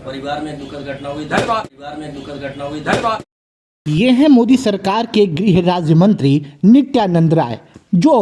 परिवार में दुखद घटना हुई। धन्यवाद। परिवार में दुखद घटना हुई। धन्यवाद। ये हैं मोदी सरकार के गृह राज्य मंत्री नित्यानंद राय, जो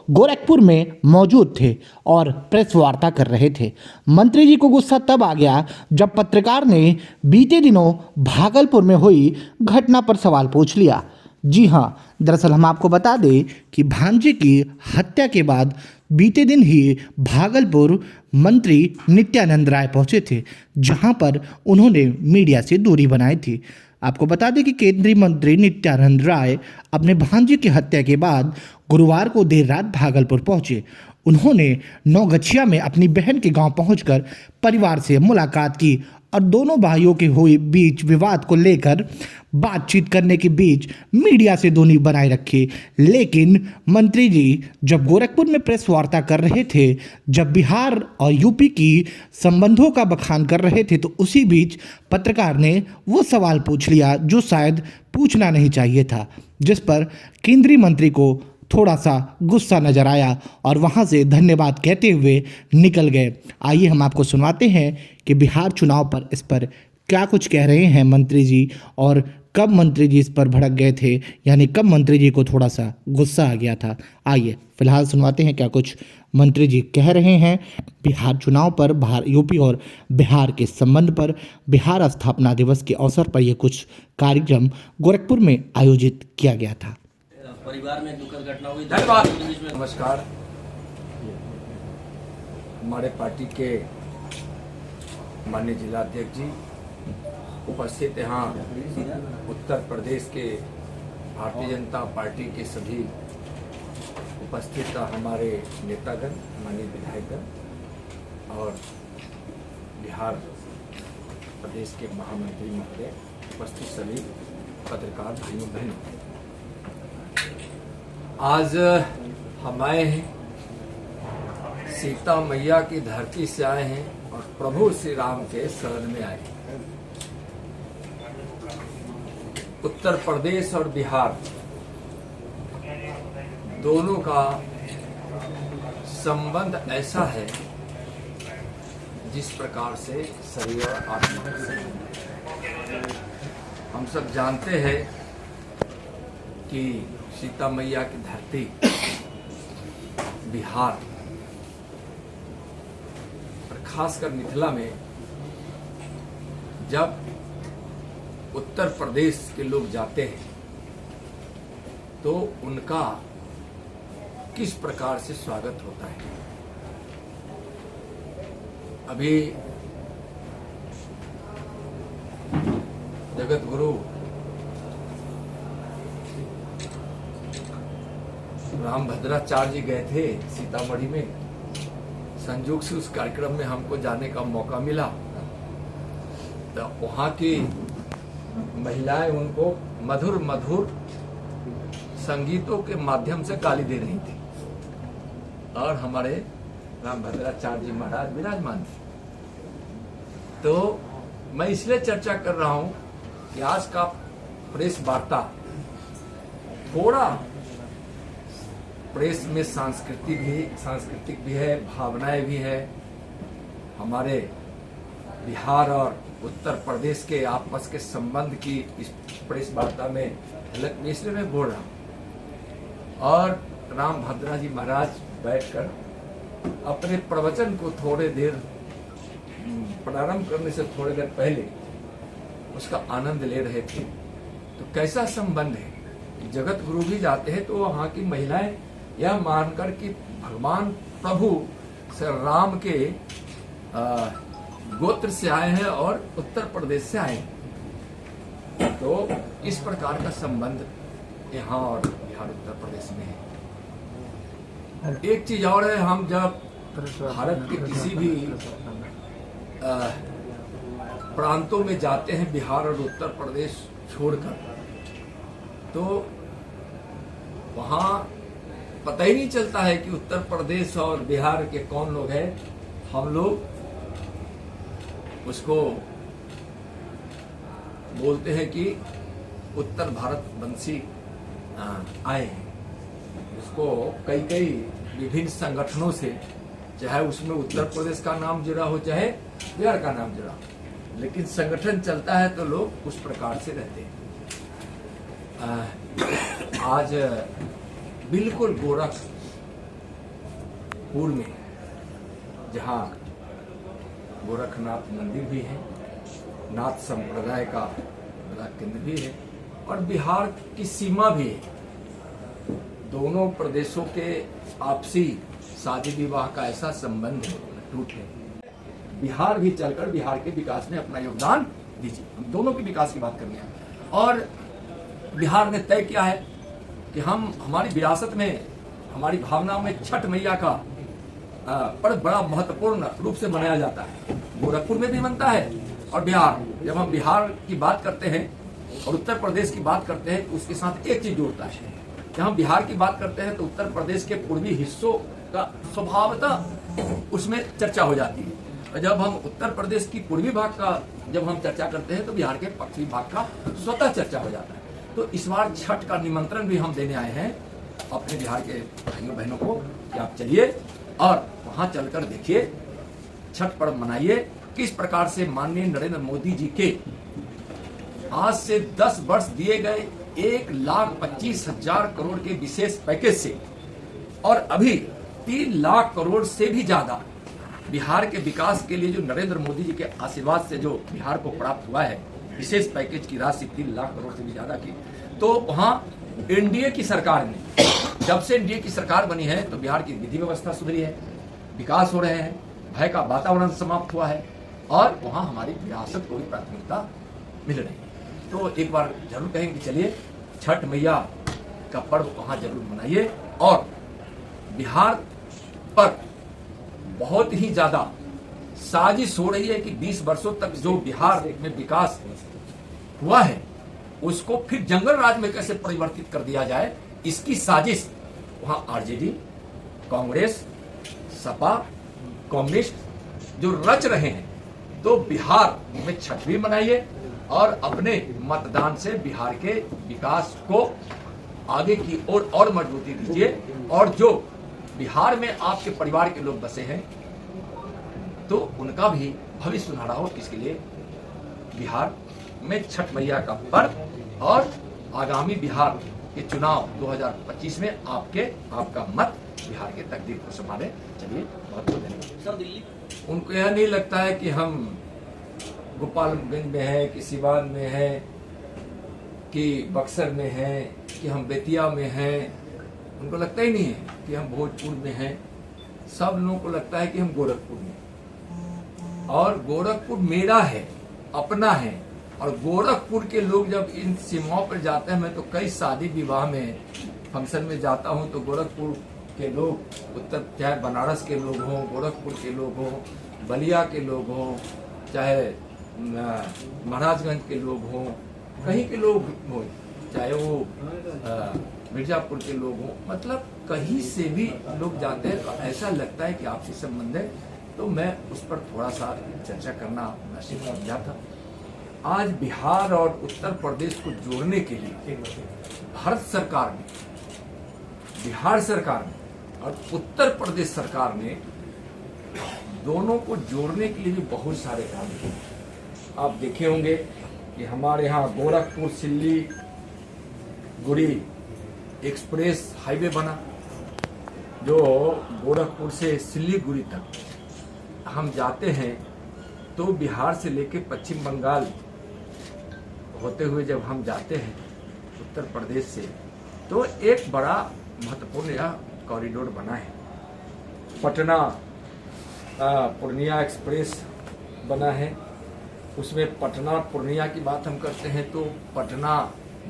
गोरखपुर में मौजूद थे और प्रेस वार्ता कर रहे थे। मंत्री जी को गुस्सा तब आ गया जब पत्रकार ने बीते दिनों भागलपुर में हुई घटना पर सवाल पूछ लिया। जी हाँ, दरअसल हम आपको बता दें कि भांजे की हत्या के बाद बीते दिन ही भागलपुर मंत्री नित्यानंद राय पहुंचे थे, जहां पर उन्होंने मीडिया से दूरी बनाई थी। आपको बता दें कि केंद्रीय मंत्री नित्यानंद राय अपने भांजे की हत्या के बाद गुरुवार को देर रात भागलपुर पहुंचे। उन्होंने नौगछिया में अपनी बहन के गांव पहुंचकर परिवार से मुलाकात की और दोनों भाइयों के हुए बीच विवाद को लेकर बातचीत करने के बीच मीडिया से दूरी बनाए रखी। लेकिन मंत्री जी जब गोरखपुर में प्रेस वार्ता कर रहे थे, जब बिहार और यूपी की संबंधों का बखान कर रहे थे, तो उसी बीच पत्रकार ने वो सवाल पूछ लिया जो शायद पूछना नहीं चाहिए था, जिस पर केंद्रीय मंत्री को थोड़ा सा गुस्सा नजर आया और वहां से धन्यवाद कहते हुए निकल गए। आइए हम आपको सुनाते हैं कि बिहार चुनाव पर इस पर क्या कुछ कह रहे हैं मंत्री जी, और कब मंत्री जी इस पर भड़क गए थे, यानी कब मंत्री जी को थोड़ा सा गुस्सा आ गया था। आइए फिलहाल सुनवाते हैं क्या कुछ मंत्री जी कह रहे हैं बिहार चुनाव पर, यूपी और बिहार के संबंध पर। बिहार स्थापना दिवस के अवसर पर यह कुछ कार्यक्रम गोरखपुर में आयोजित किया गया था। परिवार में दुखद घटना हुई। धन्यवाद। नमस्कार। हमारे पार्टी के माननीय जिलाध्यक्ष जी उपस्थित, यहाँ उत्तर प्रदेश के भारतीय जनता पार्टी के सभी उपस्थित हमारे नेतागण, माननीय विधायकगण और बिहार प्रदेश के महामंत्री महोदय, उपस्थित सभी पत्रकार भाइयों बहनों, आज हम आए हैं, सीता मैया की धरती से आए हैं और प्रभु श्री राम के शरण में आए हैं। उत्तर प्रदेश और बिहार दोनों का संबंध ऐसा है जिस प्रकार से शरीर और आत्मा का संबंध। हम सब जानते हैं कि सीता मैया की धरती बिहार और खासकर मिथिला में जब उत्तर प्रदेश के लोग जाते हैं तो उनका किस प्रकार से स्वागत होता है। अभी जगत गुरु रामभद्राचार्य जी गए थे सीतामढ़ी में, संयोग से उस कार्यक्रम में हमको जाने का मौका मिला। तो वहाँ की महिलाएं उनको मधुर मधुर संगीतों के माध्यम से गाली दे रही थी और हमारे रामभद्राचार्य जी महाराज विराजमान थे। तो मैं इसलिए चर्चा कर रहा हूं कि आज का प्रेस वार्ता थोड़ा प्रेस में सांस्कृतिक भी है, भावनाएं भी है। हमारे बिहार और उत्तर प्रदेश के आपस के संबंध की इस प्रेस वार्ता में झलक इसलिए मैं बोल रहा हूँ। और रामभद्रा जी महाराज बैठकर अपने प्रवचन को थोड़े देर प्रारंभ करने से थोड़ी देर पहले उसका आनंद ले रहे थे। तो कैसा संबंध है, जगत गुरु भी जाते हैं तो वहाँ की महिलाएं यह मानकर कि भगवान प्रभु श्री राम के गोत्र से आए हैं और उत्तर प्रदेश से आए हैं। तो इस प्रकार का संबंध यहाँ और बिहार उत्तर प्रदेश में है। एक चीज और है, हम जब भारत के किसी भी प्रांतों में जाते हैं बिहार और उत्तर प्रदेश छोड़कर, तो वहाँ पता ही नहीं चलता है कि उत्तर प्रदेश और बिहार के कौन लोग हैं। हम लोग उसको बोलते हैं कि उत्तर भारत वंशी आए हैं। उसको कई विभिन्न संगठनों से, चाहे उसमें उत्तर प्रदेश का नाम जुड़ा हो चाहे बिहार का नाम जुड़ा हो, लेकिन संगठन चलता है तो लोग उस प्रकार से रहते हैं। आज बिल्कुल गोरखपुर में जहाँ गोरखनाथ मंदिर भी है, नाथ संप्रदाय का बड़ा केंद्र भी है और बिहार की सीमा भी है, दोनों प्रदेशों के आपसी शादी विवाह का ऐसा संबंध टूट है। बिहार भी चलकर बिहार के विकास में अपना योगदान दीजिए। हम दोनों के विकास की बात करनी है और बिहार ने तय किया है कि हम हमारी विरासत में, हमारी भावनाओं में छठ मैया का पर्व बड़ा महत्वपूर्ण रूप से मनाया जाता है। गोरखपुर में भी मनता है और बिहार, जब हम बिहार की बात करते हैं और उत्तर प्रदेश की बात करते हैं तो उसके साथ एक चीज जोड़ता है। जब हम बिहार की बात करते हैं तो उत्तर प्रदेश के पूर्वी हिस्सों का स्वभावतः उसमें चर्चा हो जाती है और जब हम उत्तर प्रदेश की पूर्वी भाग का जब हम चर्चा करते हैं तो बिहार के पश्चिमी भाग का स्वतः चर्चा हो जाता है। तो इस बार छठ का निमंत्रण भी हम देने आए हैं अपने बिहार के भाइयों बहनों को कि आप चलिए और वहां चलकर देखिए, छठ पर्व मनाइए। किस प्रकार से माननीय नरेंद्र मोदी जी के आज से 10 वर्ष दिए गए 1,25,000 करोड़ के विशेष पैकेज से और अभी 3 लाख करोड़ से भी ज्यादा बिहार के विकास के लिए जो नरेंद्र मोदी जी के आशीर्वाद से जो बिहार को प्राप्त हुआ है, विशेष पैकेज की राशि 3 लाख करोड़ से भी ज्यादा की, तो वहां एनडीए की सरकार ने, जब से एनडीए की सरकार बनी है तो बिहार की विधि व्यवस्था सुधरी है, विकास हो रहे हैं, भय का वातावरण समाप्त हुआ है और वहां हमारी विरासत को भी प्राथमिकता मिल रही है। तो एक बार जरूर कहेंगे चलिए छठ मैया का पर्व वहां जरूर मनाइए और बिहार पर बहुत ही ज्यादा साजिश हो रही है कि 20 वर्षों तक जो बिहार में विकास हुआ है उसको फिर जंगल राज में कैसे परिवर्तित कर दिया जाए, इसकी साजिश वहां आरजेडी, कांग्रेस, सपा, कम्युनिस्ट जो रच रहे हैं। तो बिहार में छठ भी मनाइए और अपने मतदान से बिहार के विकास को आगे की ओर और मजबूती दीजिए और जो बिहार में आपके परिवार के लोग बसे हैं तो उनका भी भविष्य सुनहरा हो, इसके लिए बिहार में छठ मैया का पर्व और आगामी बिहार के चुनाव 2025 में आपका मत बिहार के तकदीर को संभाले। चलिए बहुत बहुत धन्यवाद। सर दिल्ली उनको यह नहीं लगता है कि हम गोपालगंज में है कि सिवान में है कि बक्सर में है कि हम बेतिया में हैं, उनको लगता ही नहीं है कि हम भोजपुर में हैं। सब लोगों को लगता है कि हम गोरखपुर में, और गोरखपुर मेरा है, अपना है। और गोरखपुर के लोग जब इन सीमाओं पर जाते हैं, मैं तो कई शादी विवाह में फंक्शन में जाता हूं तो गोरखपुर के लोग, उत्तर चाहे बनारस के लोग हों, गोरखपुर के लोग हों, बलिया के लोग हों, चाहे महाराजगंज के लोग हों, कहीं के लोग हों, चाहे वो मिर्जापुर के लोग हों, मतलब कहीं से भी लोग जाते हैं तो ऐसा लगता है कि आपसी संबंध है। तो मैं उस पर थोड़ा सा चर्चा करना मुनासिब समझा था। आज बिहार और उत्तर प्रदेश को जोड़ने के लिए भारत सरकार ने, बिहार सरकार ने और उत्तर प्रदेश सरकार ने दोनों को जोड़ने के लिए भी बहुत सारे काम किए। आप देखे होंगे कि हमारे यहाँ गोरखपुर सिल्लीगुड़ी एक्सप्रेस हाईवे बना, जो गोरखपुर से सिल्लीगुड़ी तक हम जाते हैं तो बिहार से लेके पश्चिम बंगाल होते हुए जब हम जाते हैं उत्तर प्रदेश से, तो एक बड़ा महत्वपूर्ण यह कॉरिडोर बना है। पटना पूर्णिया एक्सप्रेस बना है, उसमें पटना पूर्णिया की बात हम करते हैं तो पटना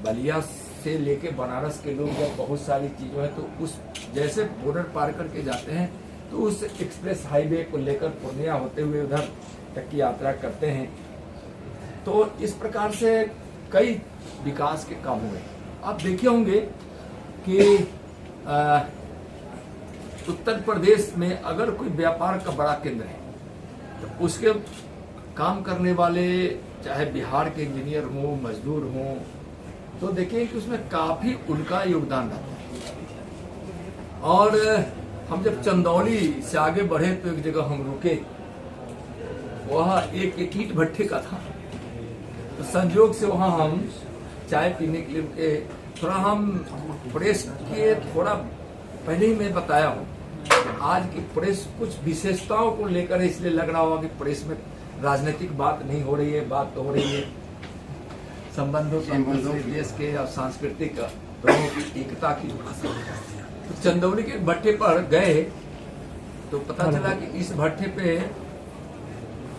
बलिया से लेके बनारस के लोग जब बहुत सारी चीजों है तो उस जैसे बॉर्डर पार करके जाते हैं तो उस एक्सप्रेस हाईवे को लेकर पूर्णिया होते हुए उधर तक की यात्रा करते हैं। तो इस प्रकार से कई विकास के काम हुए। आप देखे होंगे कि उत्तर प्रदेश में अगर कोई व्यापार का बड़ा केंद्र है तो उसके काम करने वाले चाहे बिहार के इंजीनियर हों, मजदूर हों, तो देखिए कि उसमें काफी उनका योगदान रहता है। और हम जब चंदौली से आगे बढ़े तो एक जगह हम रुके वह एक ईंट भट्ठे का था। तो संयोग से वहाँ हम चाय पीने के लिए थोड़ा हम प्रेस के थोड़ा पहले ही मैं बताया हूँ, आज की प्रेस कुछ विशेषताओं को लेकर इसलिए लग रहा होगा कि प्रेस में राजनीतिक बात नहीं हो रही है, बात तो हो रही है संबंधों की, देश के और सांस्कृतिक लोगों की एकता की भाषा। तो चंदौली के भट्टे पर गए तो पता चला कि इस भट्टे पे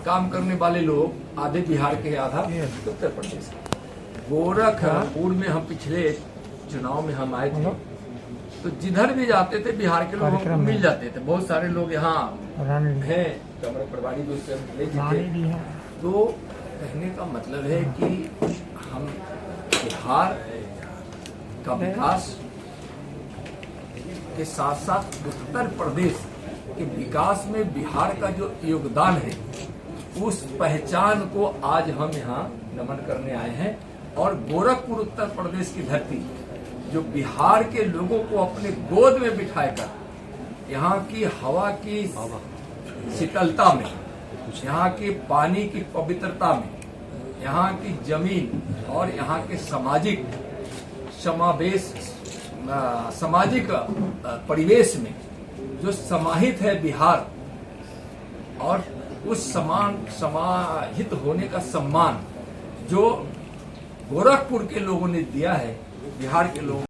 काम करने वाले लोग आधे बिहार के, आधा उत्तर प्रदेश के। गोरखपुर में हम पिछले चुनाव में हम आए थे, तो जिधर भी जाते थे बिहार के लोग हमको मिल जाते थे। बहुत सारे लोग यहाँ हैं, हमारे प्रभारी भी उससे मिले थे। तो कहने का मतलब है कि हम बिहार का विकास के साथ साथ उत्तर प्रदेश के विकास में बिहार का जो योगदान है, उस पहचान को आज हम यहाँ नमन करने आए हैं। और गोरखपुर उत्तर प्रदेश की धरती जो बिहार के लोगों को अपने गोद में बिठाकर यहाँ की हवा की शीतलता में, यहाँ के पानी की पवित्रता में, यहाँ की जमीन और यहाँ के सामाजिक समावेश, सामाजिक परिवेश में जो समाहित है बिहार, और उस समाहित होने का सम्मान जो गोरखपुर के लोगों ने दिया है बिहार के लोगों